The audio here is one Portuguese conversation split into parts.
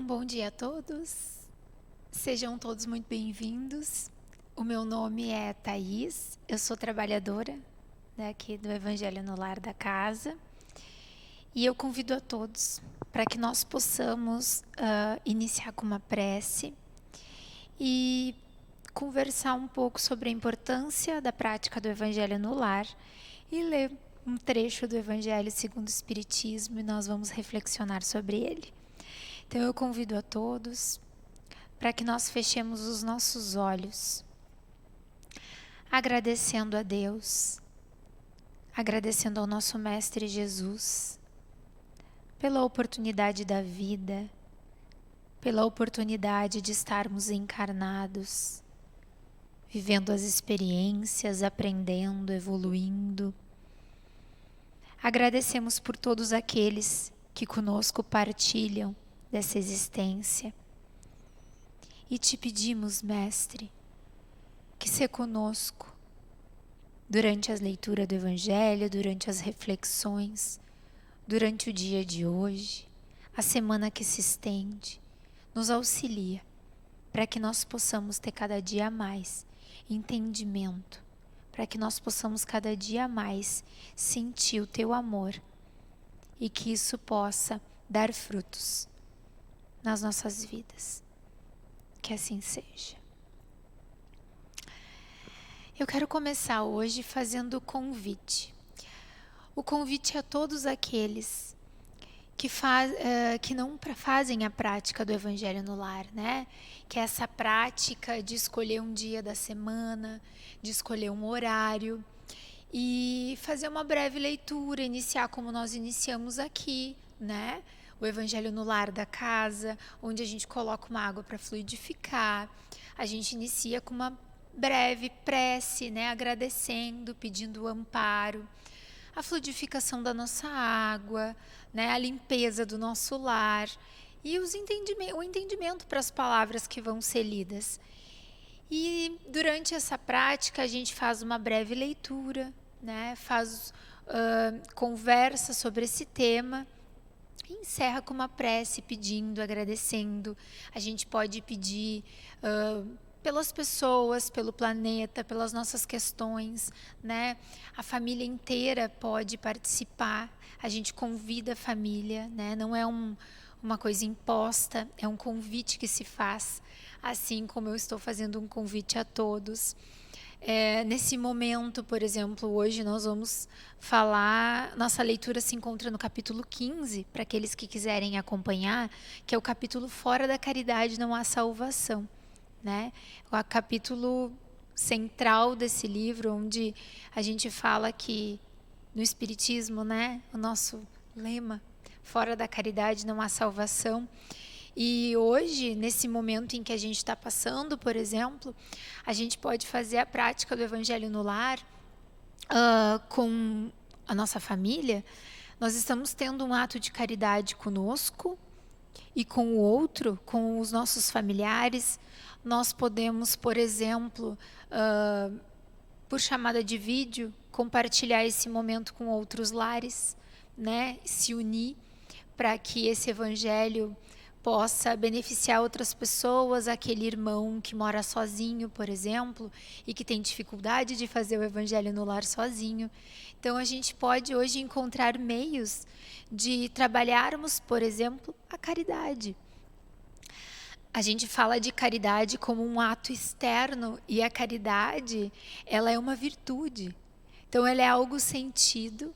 Então, bom dia a todos. Sejam todos muito bem-vindos. O meu nome é Thaís, eu sou trabalhadora aqui do Evangelho no Lar da Casa e eu convido a todos para que nós possamos iniciar com uma prece e conversar um pouco sobre a importância da prática do Evangelho no Lar e ler um trecho do Evangelho segundo o Espiritismo e nós vamos reflexionar sobre ele. Então eu convido a todos para que nós fechemos os nossos olhos, agradecendo a Deus, agradecendo ao nosso Mestre Jesus, pela oportunidade da vida, pela oportunidade de estarmos encarnados, vivendo as experiências, aprendendo, evoluindo. Agradecemos por todos aqueles que conosco partilham dessa existência. E te pedimos, Mestre, que se conosco durante a leitura do Evangelho, durante as reflexões, durante o dia de hoje, a semana que se estende, nos auxilia para que nós possamos ter cada dia mais entendimento, para que nós possamos cada dia mais sentir o Teu amor e que isso possa dar frutos nas nossas vidas. Que assim seja. Eu quero começar hoje fazendo o convite. O convite a todos aqueles que não fazem a prática do Evangelho no Lar, né? Que é essa prática de escolher um dia da semana, de escolher um horário e fazer uma breve leitura, iniciar como nós iniciamos aqui, né? O Evangelho no Lar da Casa, onde a gente coloca uma água para fluidificar. A gente inicia com uma breve prece, né? Agradecendo, pedindo o amparo, a fluidificação da nossa água, né? A limpeza do nosso lar e o entendimento para as palavras que vão ser lidas. E durante essa prática a gente faz uma breve leitura, né? Conversa sobre esse tema. E encerra com uma prece pedindo, agradecendo. A gente pode pedir pelas pessoas, pelo planeta, pelas nossas questões, né? A família inteira pode participar. A gente convida a família, né? Não é uma coisa imposta, é um convite que se faz, assim como eu estou fazendo um convite a todos. Nesse momento, por exemplo, hoje nós vamos falar, nossa leitura se encontra no capítulo 15, para aqueles que quiserem acompanhar, que é o capítulo Fora da Caridade não há salvação, né? O capítulo central desse livro, onde a gente fala que no Espiritismo, né, o nosso lema, fora da caridade não há salvação. E hoje, nesse momento em que a gente está passando, por exemplo, a gente pode fazer a prática do Evangelho no Lar com a nossa família. Nós estamos tendo um ato de caridade conosco e com o outro, com os nossos familiares. Nós podemos, por exemplo, por chamada de vídeo, compartilhar esse momento com outros lares, né? Se unir para que esse Evangelho possa beneficiar outras pessoas, aquele irmão que mora sozinho, por exemplo, e que tem dificuldade de fazer o Evangelho no lar sozinho. Então, a gente pode hoje encontrar meios de trabalharmos, por exemplo, a caridade. A gente fala de caridade como um ato externo e a caridade, ela é uma virtude. Então, ela é algo sentido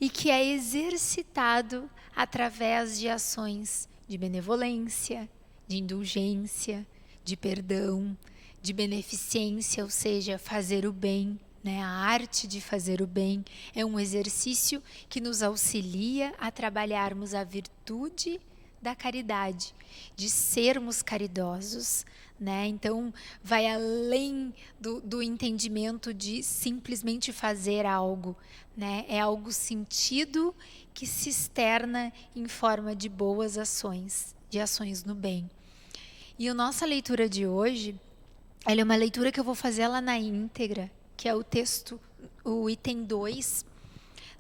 e que é exercitado através de ações de benevolência, de indulgência, de perdão, de beneficência, ou seja, fazer o bem, né? A arte de fazer o bem é um exercício que nos auxilia a trabalharmos a virtude da caridade, de sermos caridosos, né? Então, vai além do entendimento de simplesmente fazer algo, né? É algo sentido que se externa em forma de boas ações, de ações no bem. E a nossa leitura de hoje, ela é uma leitura que eu vou fazer ela na íntegra, que é o texto, o item 2,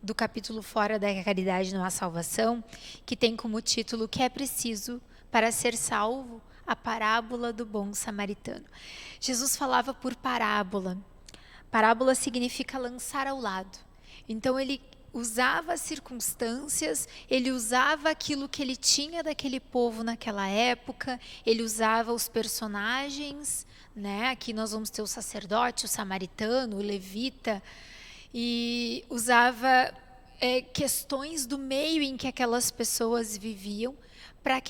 do capítulo Fora da Caridade não há salvação, que tem como título "O que é preciso para ser salvo, a parábola do bom samaritano. Jesus falava por parábola. Parábola significa lançar ao lado. Então ele usava as circunstâncias, ele usava aquilo que ele tinha daquele povo naquela época, ele usava os personagens, né? Aqui nós vamos ter o sacerdote, o samaritano, o levita, e usava questões do meio em que aquelas pessoas viviam, para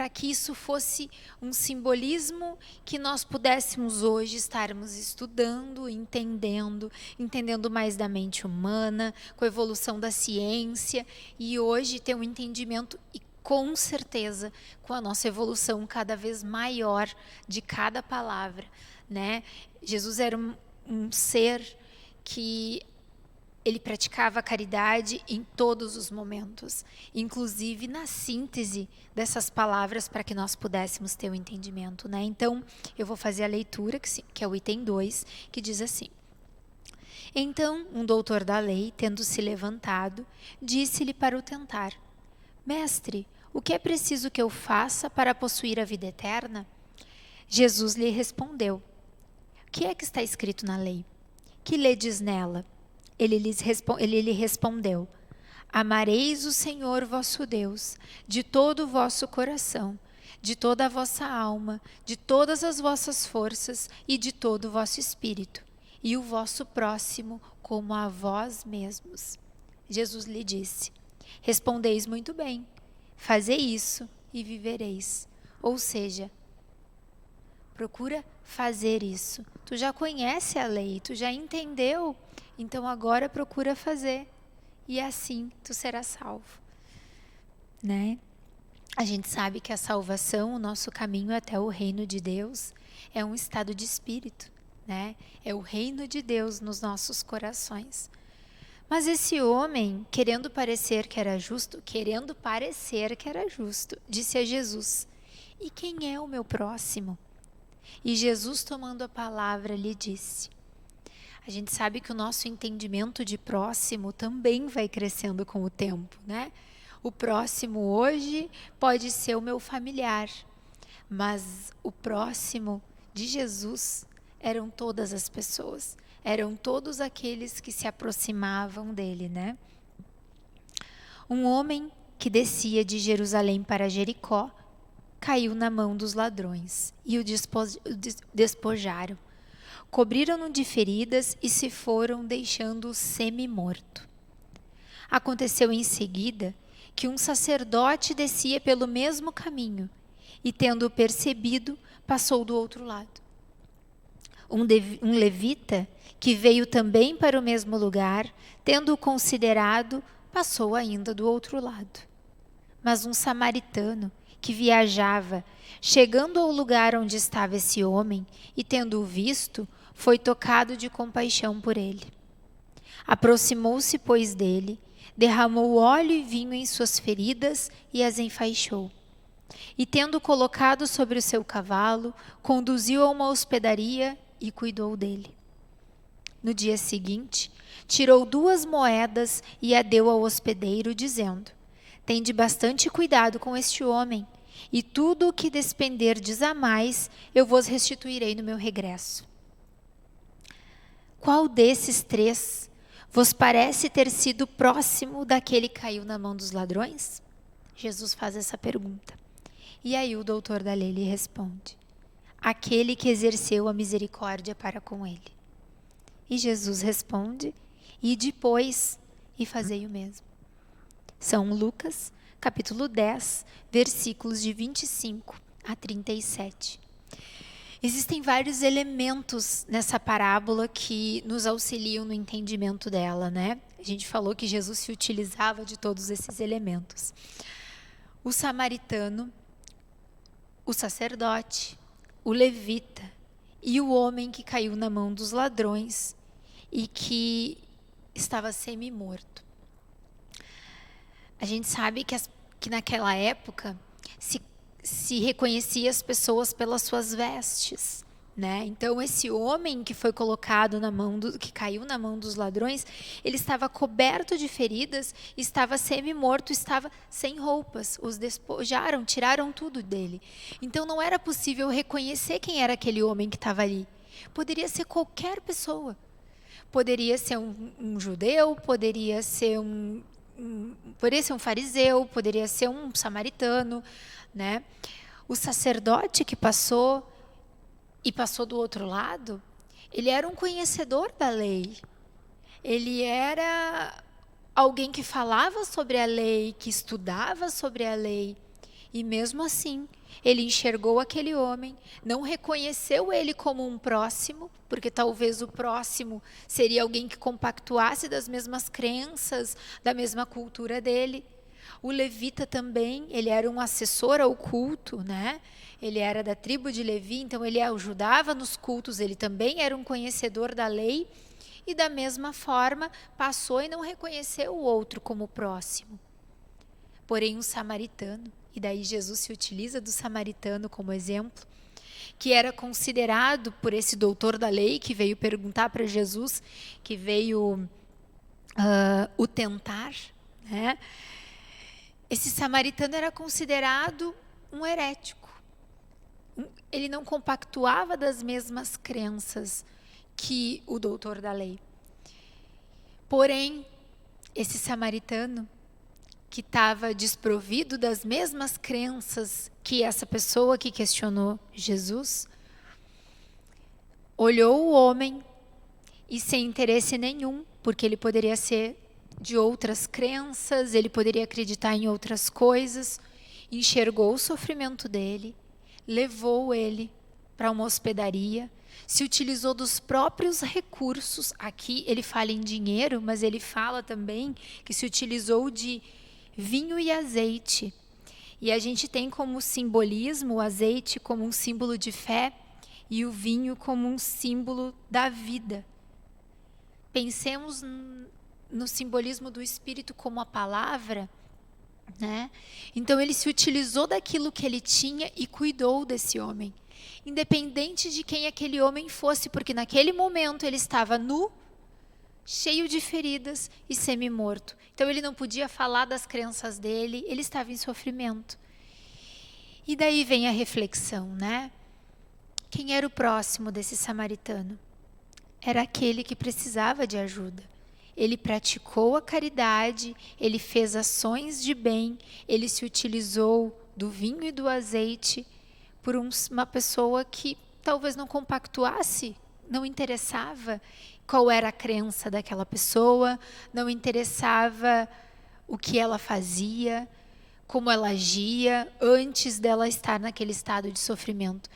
que isso fosse um simbolismo que nós pudéssemos hoje estarmos estudando, entendendo mais da mente humana, com a evolução da ciência, e hoje ter um entendimento e com certeza com a nossa evolução cada vez maior de cada palavra, né? Jesus era um ser que ele praticava a caridade em todos os momentos, inclusive na síntese dessas palavras para que nós pudéssemos ter o entendimento, né? Então, eu vou fazer a leitura, que é o item 2, que diz assim: Então, um doutor da lei, tendo se levantado, disse-lhe para o tentar: Mestre, o que é preciso que eu faça para possuir a vida eterna? Jesus lhe respondeu: O que é que está escrito na lei? Que ledes nela? Ele lhe respondeu: Amareis o Senhor vosso Deus de todo o vosso coração, de toda a vossa alma, de todas as vossas forças e de todo o vosso espírito, e o vosso próximo como a vós mesmos. Jesus lhe disse: Respondeis muito bem, fazei isso e vivereis. Ou seja, procura fazer isso. Tu já conhece a lei, tu já entendeu, então agora procura fazer. E assim tu serás salvo, né? A gente sabe que a salvação, o nosso caminho até o reino de Deus, é um estado de espírito, né? É o reino de Deus nos nossos corações. Mas esse homem, querendo parecer que era justo, disse a Jesus: E quem é o meu próximo? E Jesus, tomando a palavra, lhe disse. A gente sabe que o nosso entendimento de próximo também vai crescendo com o tempo, né? O próximo hoje pode ser o meu familiar, mas o próximo de Jesus eram todas as pessoas, eram todos aqueles que se aproximavam dele, né? Um homem que descia de Jerusalém para Jericó caiu na mão dos ladrões e o despojaram. Cobriram-no de feridas e se foram, deixando-o semi-morto. Aconteceu em seguida que um sacerdote descia pelo mesmo caminho e, tendo-o percebido, passou do outro lado. Um levita, que veio também para o mesmo lugar, tendo-o considerado, passou ainda do outro lado. Mas um samaritano, que viajava, chegando ao lugar onde estava esse homem e tendo-o visto, foi tocado de compaixão por ele. Aproximou-se, pois, dele, derramou óleo e vinho em suas feridas e as enfaixou. E, tendo colocado sobre o seu cavalo, conduziu a uma hospedaria e cuidou dele. No dia seguinte, tirou 2 moedas e a deu ao hospedeiro, dizendo: Tende bastante cuidado com este homem, e tudo o que despenderdes a mais, eu vos restituirei no meu regresso. Qual desses 3 vos parece ter sido próximo daquele que caiu na mão dos ladrões? Jesus faz essa pergunta. E aí o doutor da lei lhe responde: aquele que exerceu a misericórdia para com ele. E Jesus responde: e depois, e fazei o mesmo. São Lucas, capítulo 10, versículos de 25 a 37. Existem vários elementos nessa parábola que nos auxiliam no entendimento dela, né? A gente falou que Jesus se utilizava de todos esses elementos. O samaritano, o sacerdote, o levita e o homem que caiu na mão dos ladrões e que estava semi-morto. A gente sabe que naquela época se reconhecia as pessoas pelas suas vestes, né? Então esse homem que foi colocado que caiu na mão dos ladrões, ele estava coberto de feridas, estava semi-morto, estava sem roupas, os despojaram, tiraram tudo dele. Então não era possível reconhecer quem era aquele homem que estava ali. Poderia ser qualquer pessoa. Poderia ser um judeu, poderia ser um fariseu, poderia ser um samaritano, né? O sacerdote que passou do outro lado, ele era um conhecedor da lei. Ele era alguém que falava sobre a lei, que estudava sobre a lei. E mesmo assim, ele enxergou aquele homem, não reconheceu ele como um próximo, porque talvez o próximo seria alguém que compactuasse das mesmas crenças, da mesma cultura dele. O levita também, ele era um assessor ao culto, né? Ele era da tribo de Levi, então ele ajudava nos cultos, ele também era um conhecedor da lei, e da mesma forma passou e não reconheceu o outro como próximo. Porém, um samaritano, e daí Jesus se utiliza do samaritano como exemplo, que era considerado por esse doutor da lei, que veio perguntar para Jesus, que veio o tentar, né? Esse samaritano era considerado um herético. Ele não compactuava das mesmas crenças que o doutor da lei. Porém, esse samaritano, que estava desprovido das mesmas crenças que essa pessoa que questionou Jesus, olhou o homem e sem interesse nenhum, porque ele poderia ser de outras crenças, ele poderia acreditar em outras coisas, enxergou o sofrimento dele, levou ele para uma hospedaria, se utilizou dos próprios recursos. Aqui ele fala em dinheiro, mas ele fala também que se utilizou de vinho e azeite. E a gente tem como simbolismo o azeite como um símbolo de fé e o vinho como um símbolo da vida. Pensemos no simbolismo do Espírito como a palavra, né? Então ele se utilizou daquilo que ele tinha e cuidou desse homem, independente de quem aquele homem fosse, porque naquele momento ele estava nu, cheio de feridas e semi-morto. Então ele não podia falar das crenças dele, ele estava em sofrimento. E daí vem a reflexão, né? Quem era o próximo desse samaritano? Era aquele que precisava de ajuda. Ele praticou a caridade, ele fez ações de bem, ele se utilizou do vinho e do azeite por uma pessoa que talvez não compactuasse, não interessava qual era a crença daquela pessoa, não interessava o que ela fazia, como ela agia antes dela estar naquele estado de sofrimento.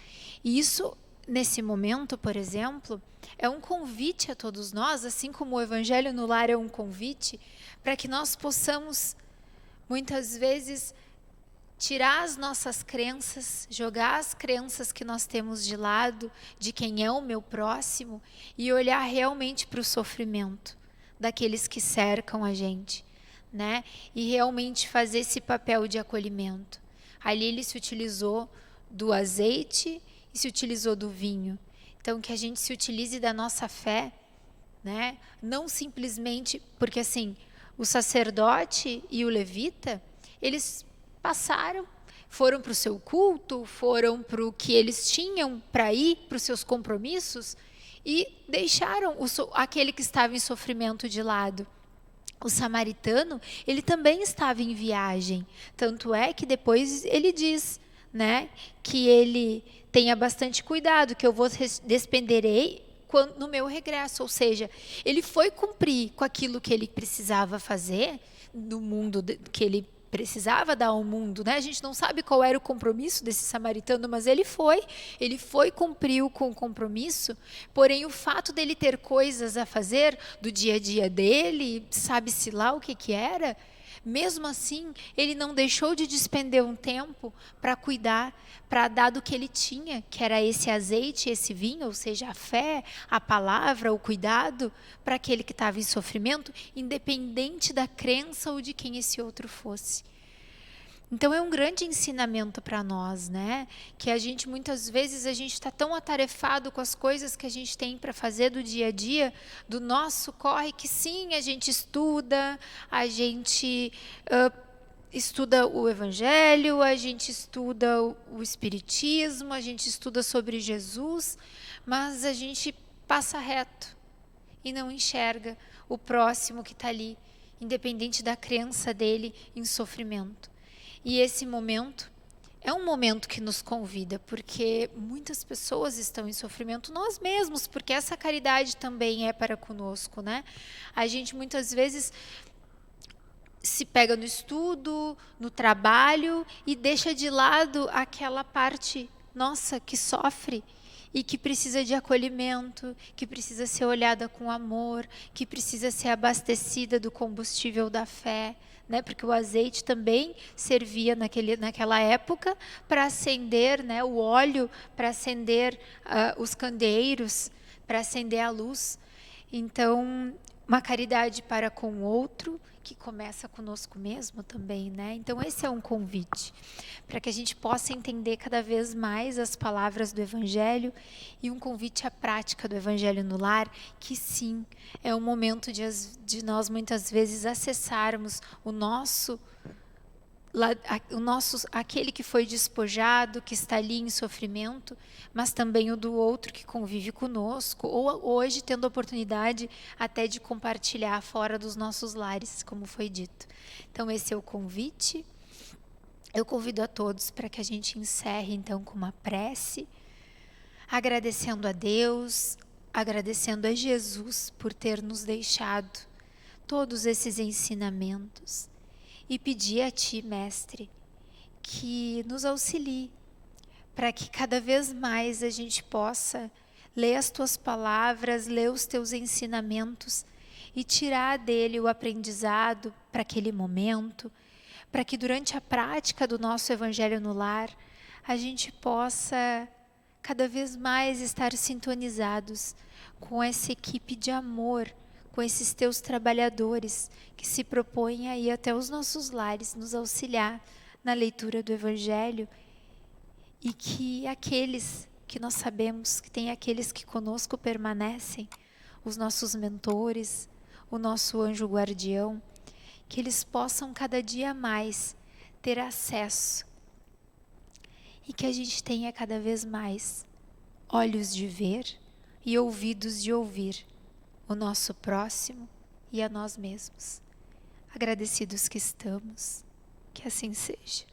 E isso, nesse momento, por exemplo, é um convite a todos nós, assim como o Evangelho no Lar é um convite, para que nós possamos, muitas vezes, tirar as nossas crenças, jogar as crenças que nós temos de lado, de quem é o meu próximo, e olhar realmente para o sofrimento daqueles que cercam a gente, né? E realmente fazer esse papel de acolhimento. Ali ele se utilizou do azeite e se utilizou do vinho. Então, que a gente se utilize da nossa fé, né? Não simplesmente, porque assim, o sacerdote e o levita, eles passaram, foram para o seu culto, foram para o que eles tinham para ir, para os seus compromissos, e deixaram aquele que estava em sofrimento de lado. O samaritano, ele também estava em viagem, tanto é que depois ele diz, né, que ele tenha bastante cuidado, que eu vos despenderei no meu regresso. Ou seja, ele foi cumprir com aquilo que ele precisava fazer no mundo que ele precisava dar ao mundo, né? A gente não sabe qual era o compromisso desse samaritano, mas ele foi, cumpriu com o compromisso, porém o fato dele ter coisas a fazer do dia a dia dele, sabe-se lá o que era, mesmo assim, ele não deixou de despender um tempo para cuidar, para dar do que ele tinha, que era esse azeite, esse vinho, ou seja, a fé, a palavra, o cuidado, para aquele que estava em sofrimento, independente da crença ou de quem esse outro fosse. Então é um grande ensinamento para nós, né? Que a gente muitas vezes a gente está tão atarefado com as coisas que a gente tem para fazer do dia a dia, do nosso corre, que sim, a gente estuda, a gente estuda o Evangelho, a gente estuda o Espiritismo, a gente estuda sobre Jesus, mas a gente passa reto e não enxerga o próximo que está ali, independente da crença dele em sofrimento. E esse momento é um momento que nos convida, porque muitas pessoas estão em sofrimento, nós mesmos, porque essa caridade também é para conosco, né? A gente muitas vezes se pega no estudo, no trabalho e deixa de lado aquela parte nossa que sofre e que precisa de acolhimento, que precisa ser olhada com amor, que precisa ser abastecida do combustível da fé, né? Porque o azeite também servia naquela época para acender, né? O óleo para acender os candeeiros, para acender a luz. Então, uma caridade para com o outro, que começa conosco mesmo também, né? Então esse é um convite para que a gente possa entender cada vez mais as palavras do Evangelho e um convite à prática do Evangelho no lar, que sim, é o momento de nós muitas vezes acessarmos aquele que foi despojado, que está ali em sofrimento, mas também o do outro que convive conosco, ou hoje tendo a oportunidade até de compartilhar fora dos nossos lares, como foi dito. Então esse é o convite. Eu convido a todos para que a gente encerre então com uma prece, agradecendo a Deus, agradecendo a Jesus por ter nos deixado todos esses ensinamentos e pedir a Ti, Mestre, que nos auxilie para que cada vez mais a gente possa ler as Tuas palavras, ler os Teus ensinamentos e tirar dele o aprendizado para aquele momento, para que durante a prática do nosso Evangelho no lar, a gente possa cada vez mais estar sintonizados com essa equipe de amor, com esses Teus trabalhadores que se propõem a ir até os nossos lares, nos auxiliar na leitura do Evangelho, e que aqueles que nós sabemos que tem aqueles que conosco permanecem, os nossos mentores, o nosso anjo guardião, que eles possam cada dia mais ter acesso e que a gente tenha cada vez mais olhos de ver e ouvidos de ouvir o nosso próximo e a nós mesmos. Agradecidos que estamos, que assim seja.